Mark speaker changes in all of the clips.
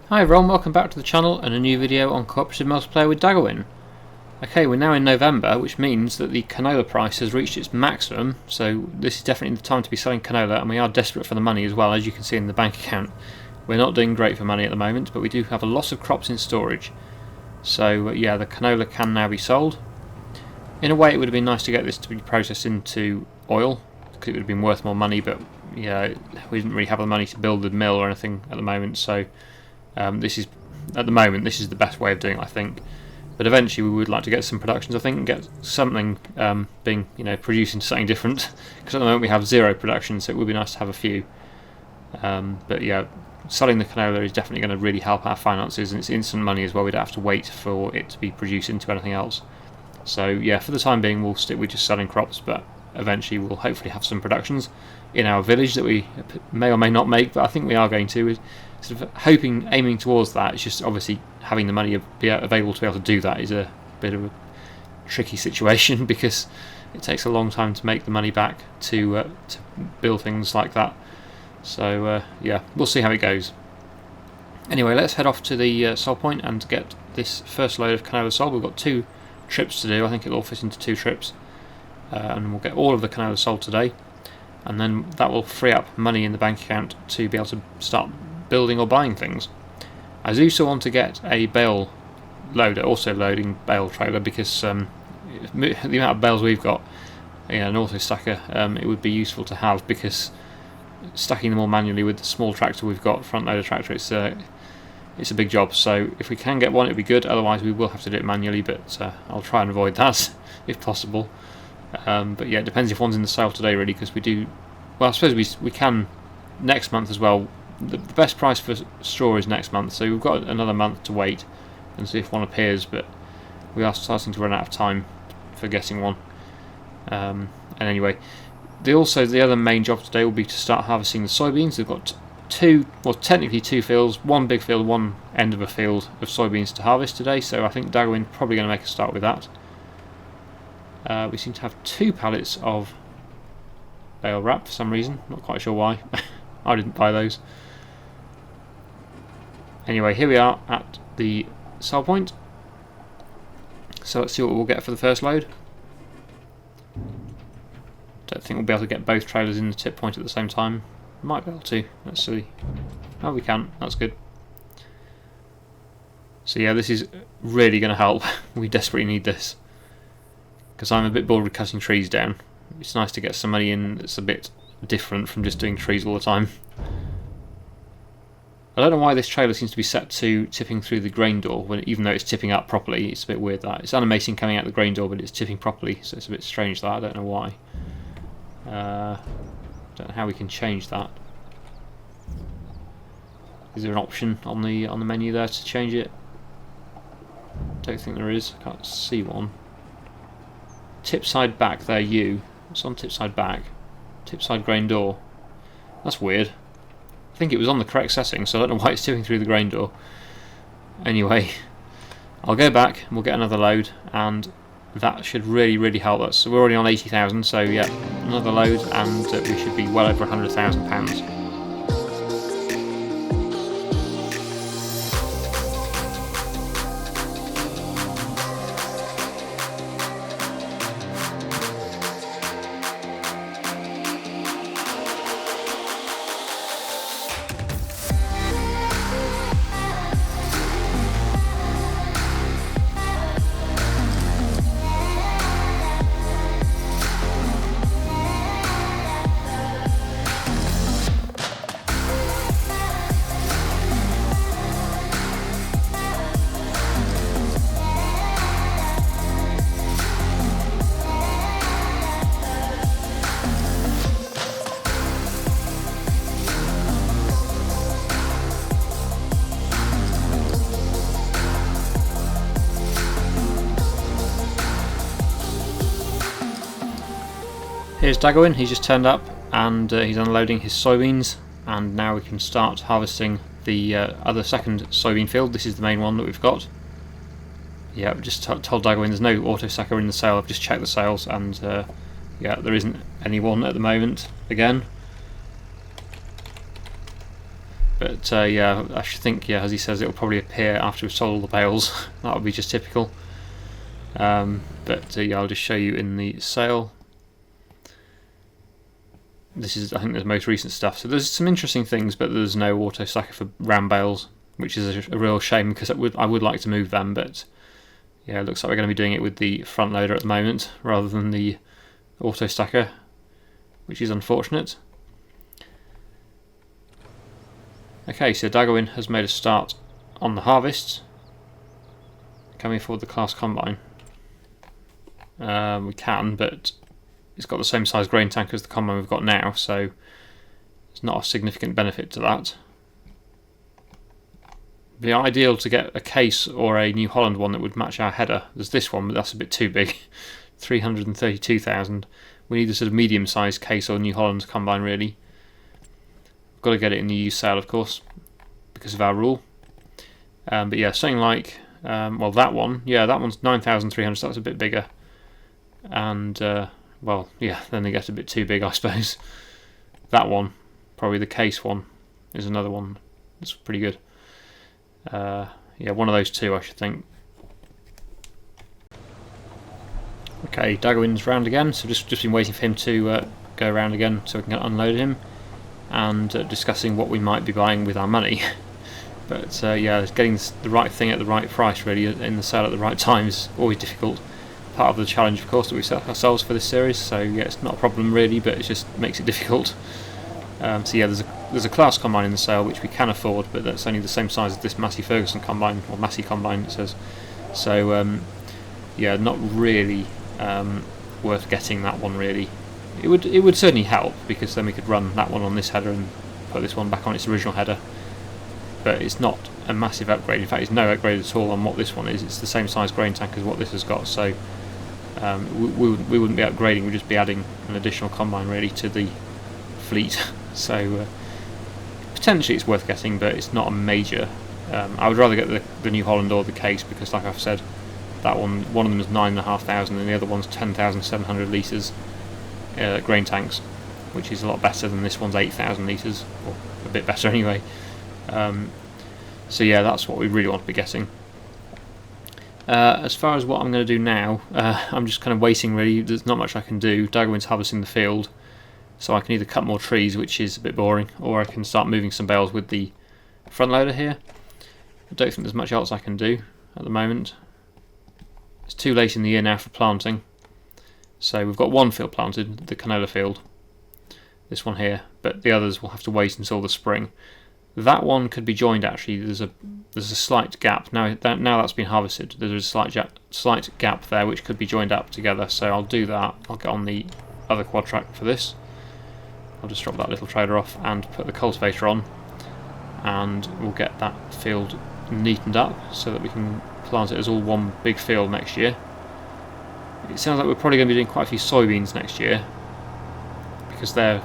Speaker 1: Hi everyone, welcome back to the channel and a new video on cooperative multiplayer with Daggerwin. Okay, we're now in November, which means that the canola price has reached its maximum, so this is definitely the time to be selling canola, and we are desperate for the money as well, as you can see in the bank account. We're not doing great for money at the moment, but we do have a lot of crops in storage. So yeah, the canola can now be sold. In a way it would have been nice to get this to be processed into oil, because it would have been worth more money, but yeah, we didn't really have the money to build the mill or anything at the moment, so this is the best way of doing it, I think. But eventually we would like to get some productions, I think, and get something being, produced into something different. Because at the moment we have 0 production, so it would be nice to have a few. But yeah, selling the canola is definitely going to really help our finances, and it's instant money as well. We don't have to wait for it to be produced into anything else. So yeah, for the time being we'll stick with just selling crops, but eventually we'll hopefully have some productions in our village that we may or may not make, but I think we are going to. We're sort of aiming towards that. It's just obviously having the money available to be able to do that is a bit of a tricky situation because it takes a long time to make the money back to build things like that. So yeah, we'll see how it goes. Anyway, let's head off to the sold point and get this first load of canola sold. We've got 2 trips to do. I think it'll all fit into 2 trips, and we'll get all of the canola sold today, and then that will free up money in the bank account to be able to start building or buying things. I do still want to get a bale loader, also loading bale trailer, because the amount of bales we've got, an auto stacker, it would be useful to have, because stacking them all manually with the small tractor we've got, front loader tractor, it's a big job. So if we can get one, it'd be good. Otherwise we will have to do it manually, but I'll try and avoid that if possible. But yeah, it depends if one's in the sale today, really, because we do. Well, I suppose we can next month as well. The best price for straw is next month, so we've got another month to wait and see if one appears. But we are starting to run out of time for getting one. And anyway, the other main job today will be to start harvesting the soybeans. We've got technically 2 fields, one big field, one end of a field of soybeans to harvest today. So I think Daggerwin probably going to make a start with that. We seem to have 2 pallets of bale wrap for some reason, not quite sure why. I didn't buy those. Anyway, here we are at the sell point. So let's see what we'll get for the first load. Don't think we'll be able to get both trailers in the tip point at the same time. Might be able to. Let's see. Oh, we can. That's good. So yeah, this is really going to help. We desperately need this, because I'm a bit bored with cutting trees down. It's nice to get some money in that's a bit different from just doing trees all the time. I don't know why this trailer seems to be set to tipping through the grain door, even though it's tipping up properly. It's a bit weird that. It's animating coming out the grain door, but it's tipping properly, so it's a bit strange that. I don't know why. Don't know how we can change that. Is there an option on the menu there to change it? Don't think there is. I can't see one. Tip side back there, It's on tip side back. Tip side grain door. That's weird. I think it was on the correct setting, so I don't know why it's tipping through the grain door. Anyway, I'll go back and we'll get another load, and that should really help us. So we're already on 80,000, so yeah, another load and we should be well over £100,000. Here's Daggerwin. He's just turned up and he's unloading his soybeans, and now we can start harvesting the other second soybean field. This is the main one that we've got. Yeah, I've just told Daggerwin there's no auto stacker in the sale. I've just checked the sales, and yeah, there isn't anyone at the moment again. But yeah, I should think, yeah, as he says, it'll probably appear after we've sold all the bales. That would be just typical. But yeah, I'll just show you in the sale. This is, I think, the most recent stuff. So there's some interesting things, but there's no auto stacker for round bales, which is a real shame because I would like to move them. But yeah, it looks like we're going to be doing it with the front loader at the moment rather than the auto stacker, which is unfortunate. Okay, so Daggerwin has made a start on the harvest. Can we afford the class combine? We can, but it's got the same size grain tank as the combine we've got now, so it's not a significant benefit to that. It'd be ideal to get a case or a New Holland one that would match our header. There's this one, but that's a bit too big. 332,000. We need a sort of medium-sized case or New Holland combine, really. We've got to get it in the used sale, of course, because of our rule. But yeah, something like, well, that one, yeah, that one's 9,300, so that's a bit bigger. And, well, yeah, then they get a bit too big, I suppose. That one, probably the case one, is another one that's pretty good. Yeah, one of those two, I should think. Okay, Daggerwin's round again, so just been waiting for him to go around again so we can unload him, and discussing what we might be buying with our money. But yeah, getting the right thing at the right price, really, in the sale at the right time is always difficult. Part of the challenge, of course, that we set ourselves for this series, so yeah, it's not a problem really, but it just makes it difficult. So yeah, there's a class combine in the sale which we can afford, but that's only the same size as this Massey Ferguson combine, or Massey combine it says. So yeah, not really worth getting that one really. It would certainly help, because then we could run that one on this header and put this one back on its original header. But it's not a massive upgrade. In fact, it's no upgrade at all on what this one is. It's the same size grain tank as what this has got. So we wouldn't be upgrading. We'd just be adding an additional combine really to the fleet. So potentially it's worth getting, but it's not a major. I would rather get the New Holland or the case, because, like I've said, that one of them is 9,500 and the other one's 10,700 litres grain tanks, which is a lot better than this one's 8,000 litres, or a bit better anyway. So yeah, that's what we really want to be getting. As far as what I'm going to do now, I'm just kind of waiting really. There's not much I can do. Daggerwin's harvesting the field, so I can either cut more trees, which is a bit boring, or I can start moving some bales with the front loader here. I don't think there's much else I can do at the moment. It's too late in the year now for planting. So we've got one field planted, the canola field, this one here, but the others will have to wait until the spring. That one could be joined actually. There's a slight gap now that's been harvested. There's a slight gap there which could be joined up together. So I'll do that. I'll get on the other quad track for this. I'll just drop that little trailer off and put the cultivator on, and we'll get that field neatened up so that we can plant it as all one big field next year. It sounds like we're probably going to be doing quite a few soybeans next year, because they're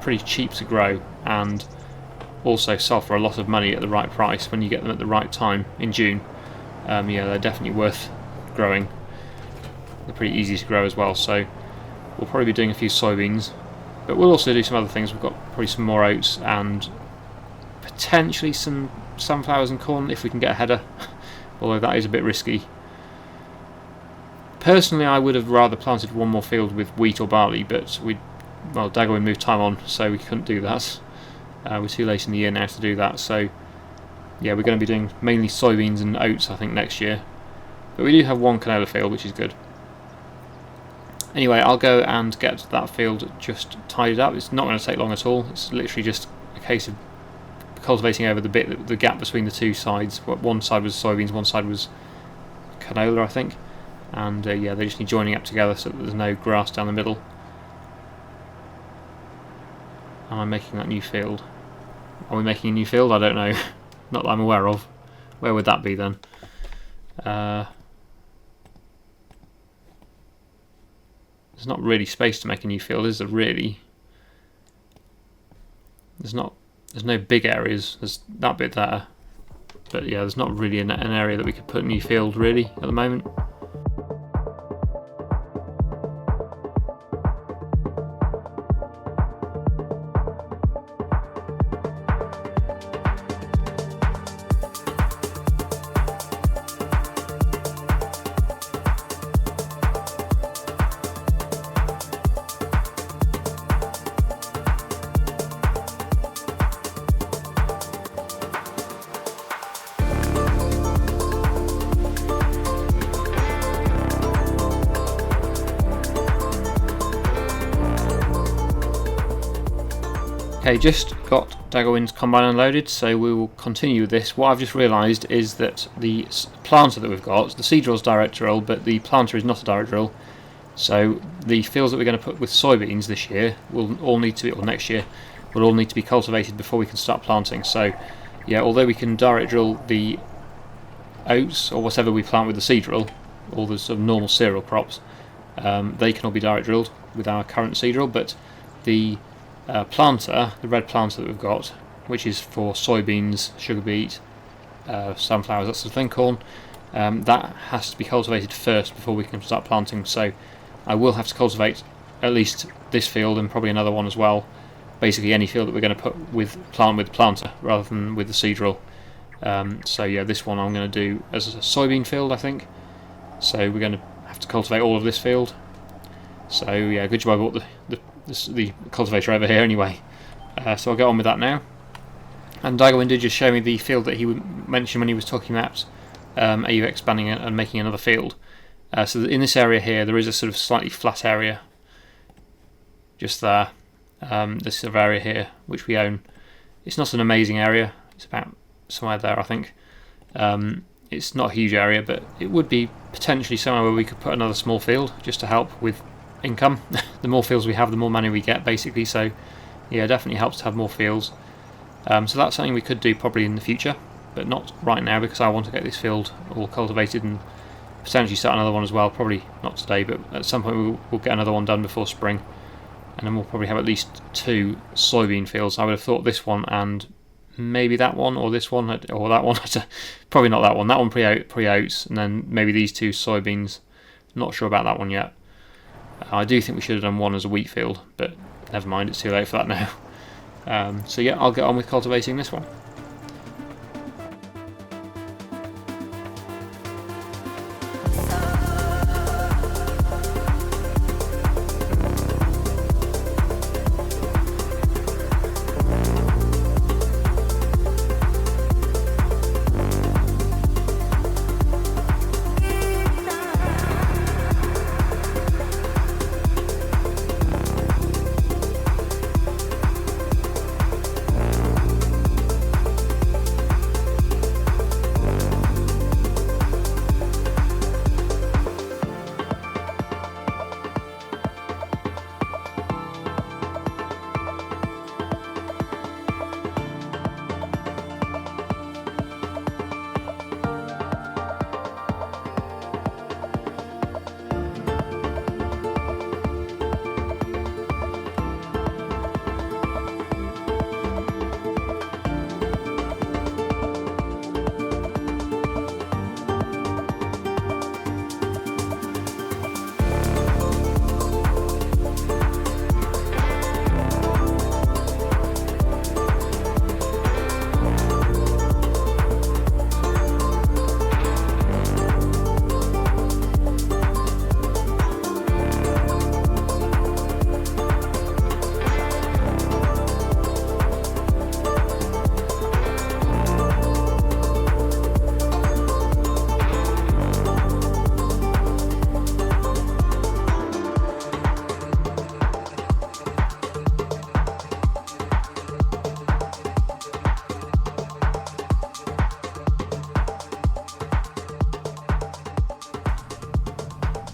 Speaker 1: pretty cheap to grow and also sell for a lot of money at the right price when you get them at the right time in June. Yeah, they're definitely worth growing. They're pretty easy to grow as well, so we'll probably be doing a few soybeans, but we'll also do some other things. We've got probably some more oats and potentially some sunflowers and corn if we can get a header, although that is a bit risky. Personally, I would have rather planted one more field with wheat or barley, but Daggerwin moved time on, so we couldn't do that. We're too late in the year now to do that, so yeah, we're going to be doing mainly soybeans and oats I think next year, but we do have one canola field, which is good. Anyway, I'll go and get that field just tidied up. It's not going to take long at all. It's literally just a case of cultivating over the gap between the two sides. One side was soybeans, one side was canola I think, and yeah, they just need joining up together so that there's no grass down the middle. Am I making that new field? Are we making a new field? I don't know. Not that I'm aware of. Where would that be then? There's not really space to make a new field, is there really? There's no big areas. There's that bit there. But yeah, there's not really an area that we could put a new field really at the moment. Okay, just got Daggerwin's combine unloaded, so we will continue with this. What I've just realised is that the planter that we've got, the seed drill's direct drill, but the planter is not a direct drill. So the fields that we're going to put with soybeans this year will all need to be, or next year, will all need to be cultivated before we can start planting. So yeah, although we can direct drill the oats or whatever we plant with the seed drill, all the sort of normal cereal crops, they can all be direct drilled with our current seed drill, but the planter, the red planter that we've got, which is for soybeans, sugar beet, sunflowers, that sort of thing, corn, that has to be cultivated first before we can start planting. So I will have to cultivate at least this field and probably another one as well. Basically any field that we're going to plant with the planter rather than with the seed drill. So yeah, this one I'm going to do as a soybean field, I think. So we're going to have to cultivate all of this field. So yeah, good job I brought the cultivator over here anyway. So I'll get on with that now. And Daggerwin did just show me the field that he mentioned when he was talking about AU expanding and making another field. So in this area here, there is a sort of slightly flat area, just there. This sort of area here, which we own. It's not an amazing area. It's about somewhere there, I think. It's not a huge area, but it would be potentially somewhere where we could put another small field just to help with income. The more fields we have, the more money we get, basically. So yeah, it definitely helps to have more fields. So that's something we could do probably in the future, but not right now because I want to get this field all cultivated and potentially start another one as well. Probably not today, but at some point we'll get another one done before spring, and then we'll probably have at least 2 soybean fields. I would have thought this one and maybe that one, or this one, or that one. Probably not that one. That one pre-oats, and then maybe these 2 soybeans. Not sure about that one yet. I do think we should have done one as a wheat field, but never mind, it's too late for that now. So yeah, I'll get on with cultivating this one.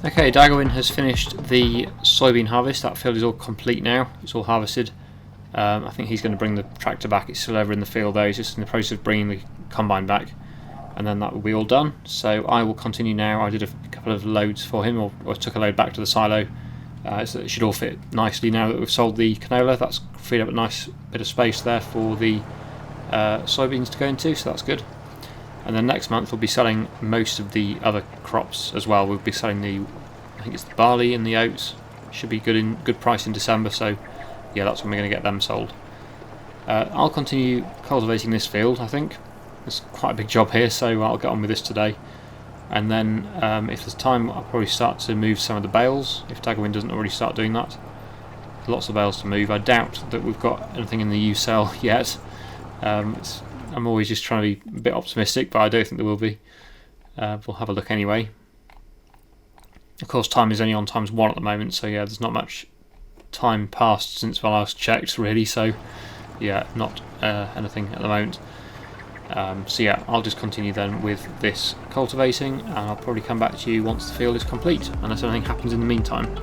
Speaker 1: Okay, Daggerwin has finished the soybean harvest. That field is all complete now. It's all harvested. I think he's going to bring the tractor back. It's still over in the field there. He's just in the process of bringing the combine back, and then that will be all done. So I will continue now. I did a couple of loads for him, or took a load back to the silo. So it should all fit nicely now that we've sold the canola. That's freed up a nice bit of space there for the soybeans to go into, so that's good. And then next month we'll be selling most of the other crops as well. We'll be selling I think it's the barley and the oats. Should be good price in December, so yeah, that's when we're going to get them sold. I'll continue cultivating this field, I think. It's quite a big job here, so I'll get on with this today. And then if there's time, I'll probably start to move some of the bales, if Daggerwin doesn't already start doing that. There's lots of bales to move. I doubt that we've got anything in the U-cell yet. I'm always just trying to be a bit optimistic, but I don't think there will be. We'll have a look anyway. Of course, time is only on ×1 at the moment, so yeah, there's not much time passed since I last checked, really, so yeah, not anything at the moment. So yeah, I'll just continue then with this cultivating, and I'll probably come back to you once the field is complete, unless anything happens in the meantime.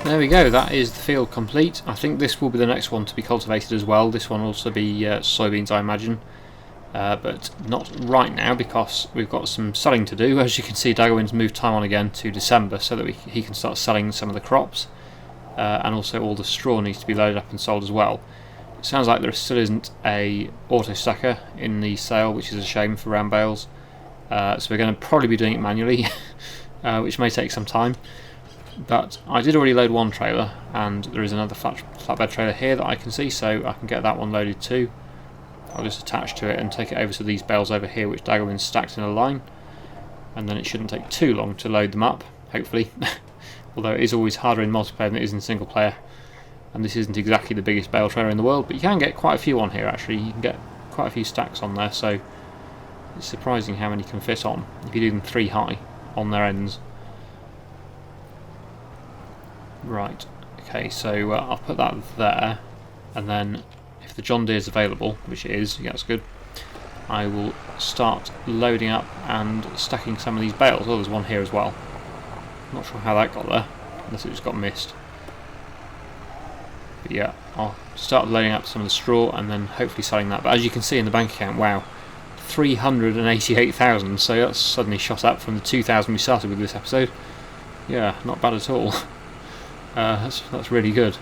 Speaker 1: There we go, that is the field complete. I think this will be the next one to be cultivated as well. This one will also be soybeans, I imagine. But not right now because we've got some selling to do. As you can see, Daggerwin's moved time on again to December so that he can start selling some of the crops. And also all the straw needs to be loaded up and sold as well. It sounds like there still isn't a auto stacker in the sale, which is a shame for round bales. So we're going to probably be doing it manually, which may take some time. But I did already load one trailer, and there is another flatbed trailer here that I can see, so I can get that one loaded too. I'll just attach to it and take it over to these bales over here, which Daggerwin's stacked in a line, and then it shouldn't take too long to load them up, hopefully. Although it is always harder in multiplayer than it is in single player, and this isn't exactly the biggest bale trailer in the world, but you can get quite a few on here actually. You can get quite a few stacks on there, so it's surprising how many can fit on if you do them 3 high on their ends. Right, okay, so I'll put that there, and then if the John Deere is available, which it is, yeah, that's good, I will start loading up and stacking some of these bales. Oh, there's one here as well. Not sure how that got there, unless it just got missed. But yeah, I'll start loading up some of the straw and then hopefully selling that. But as you can see in the bank account, wow, 388,000, so that's suddenly shot up from the 2,000 we started with this episode. Yeah, not bad at all. That's really good.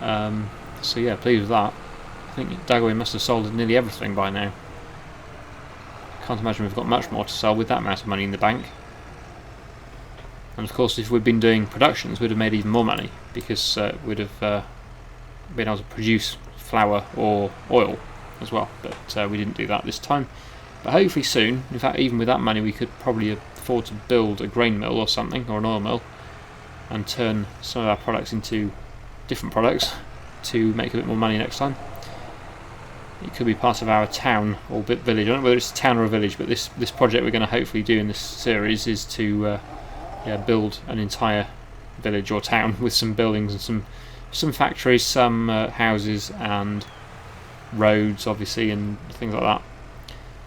Speaker 1: So yeah, pleased with that. I think Daggerwin must have sold nearly everything by now. Can't imagine we've got much more to sell with that amount of money in the bank. And of course, if we'd been doing productions, we'd have made even more money, because we'd have been able to produce flour or oil as well. But we didn't do that this time. But hopefully soon, in fact even with that money, we could probably afford to build a grain mill or something, or an oil mill, and turn some of our products into different products to make a bit more money next time. It could be part of our town or village. I don't know whether it's a town or a village, but this project we're going to hopefully do in this series is to build an entire village or town with some buildings and some factories, some houses and roads, obviously, and things like that.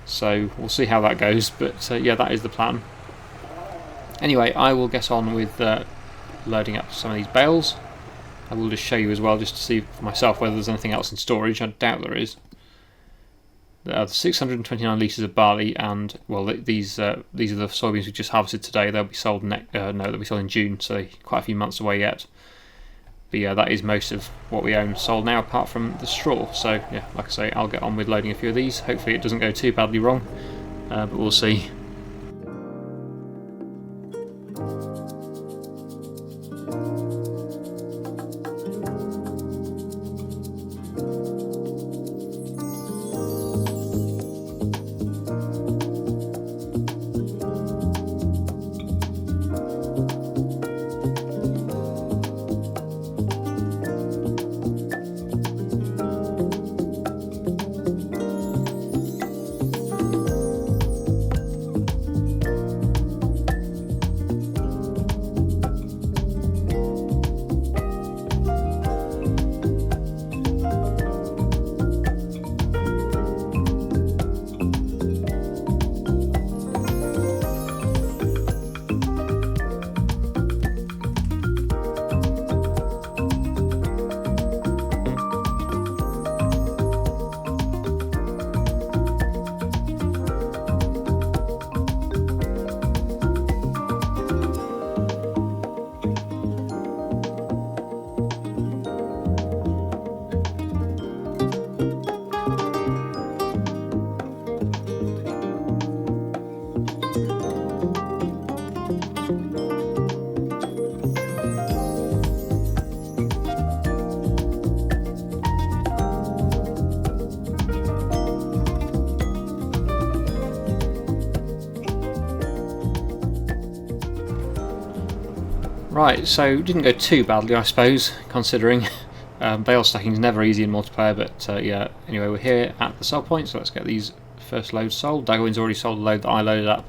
Speaker 1: So we'll see how that goes, but yeah, that is the plan. Anyway, I will get on with loading up some of these bales. I will just show you as well, just to see for myself whether there's anything else in storage. I doubt there is. There are 629 litres of barley, and well, these are the soybeans we just harvested today. They'll be sold they'll be sold in June, so quite a few months away yet. But yeah, that is most of what we own sold now, apart from the straw. So yeah, like I say, I'll get on with loading a few of these. Hopefully it doesn't go too badly wrong, but we'll see. Right, so didn't go too badly, I suppose, considering bale stacking is never easy in multiplayer, but yeah, anyway, we're here at the sell point, so let's get these first loads sold. Daggerwin's already sold a load that I loaded up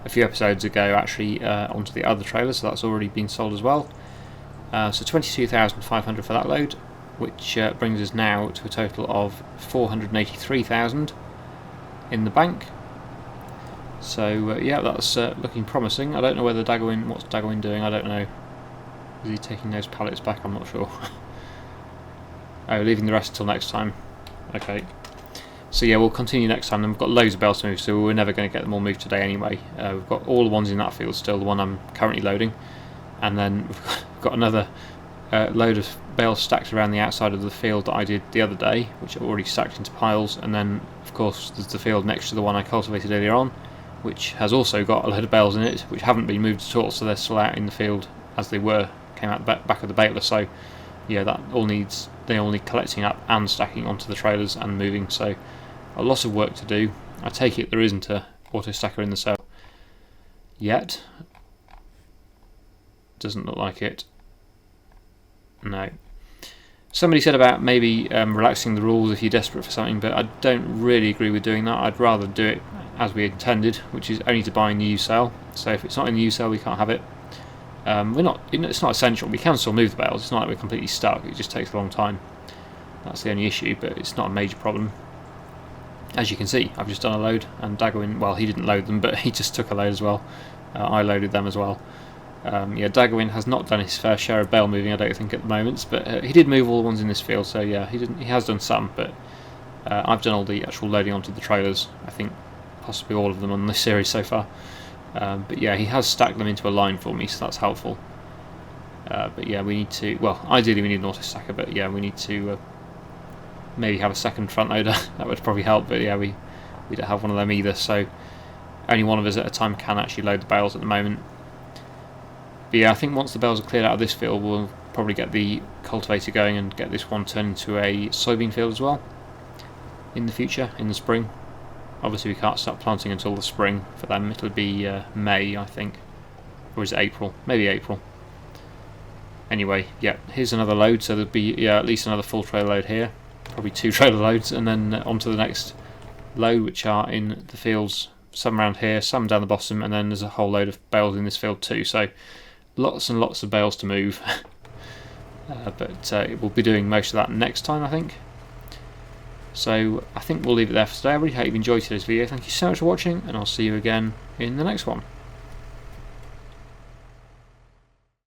Speaker 1: a few episodes ago, actually, onto the other trailer, so that's already been sold as well. So 22,500 for that load, which brings us now to a total of 483,000 in the bank. So yeah, that's looking promising. I don't know whether what's Daggerwin doing, I don't know. Is he taking those pallets back? I'm not sure. Oh, leaving the rest until next time. Okay. So yeah, we'll continue next time. And we've got loads of bales to move, so we're never going to get them all moved today anyway. We've got all the ones in that field still, the one I'm currently loading. And then we've got another load of bales stacked around the outside of the field that I did the other day, which are already stacked into piles. And then, of course, there's the field next to the one I cultivated earlier on, which has also got a load of bales in it, which haven't been moved at all, so they're still out in the field as they were, came out the back of the baler. So yeah, they all need collecting up and stacking onto the trailers and moving, so a lot of work to do. I take it there isn't a auto stacker in the cell yet. Doesn't look like it. No. Somebody said about maybe relaxing the rules if you're desperate for something, but I don't really agree with doing that. I'd rather do it as we intended, which is only to buy in the U cell. So if it's not in the U cell, we can't have it. It's not essential. We can still move the bales. It's not like we're completely stuck. It just takes a long time. That's the only issue, but it's not a major problem. As you can see, I've just done a load, and Daggerwin, well, he didn't load them, but he just took a load as well. I loaded them as well. Yeah, Daggerwin has not done his fair share of bale moving, I don't think, at the moment, but he did move all the ones in this field, so yeah, he has done some, but I've done all the actual loading onto the trailers, I think possibly all of them on this series so far. But yeah, he has stacked them into a line for me, so that's helpful. But yeah, we need to, well, ideally we need an auto stacker, but yeah, we need to maybe have a second front loader. That would probably help, but yeah, we don't have one of them either, so only one of us at a time can actually load the bales at the moment. But yeah, I think once the bales are cleared out of this field, we'll probably get the cultivator going and get this one turned into a soybean field as well in the future, in the spring. Obviously we can't start planting until the spring for them. It'll be May, I think, or is it April? Maybe April. Anyway, yeah, here's another load, so there'll be at least another full trailer load here, probably 2 trailer loads, and then on to the next load, which are in the fields, some around here, some down the bottom, and then there's a whole load of bales in this field too, so lots and lots of bales to move. But we'll be doing most of that next time, I think. So I think we'll leave it there for today. I really hope you've enjoyed today's video. Thank you so much for watching, and I'll see you again in the next one.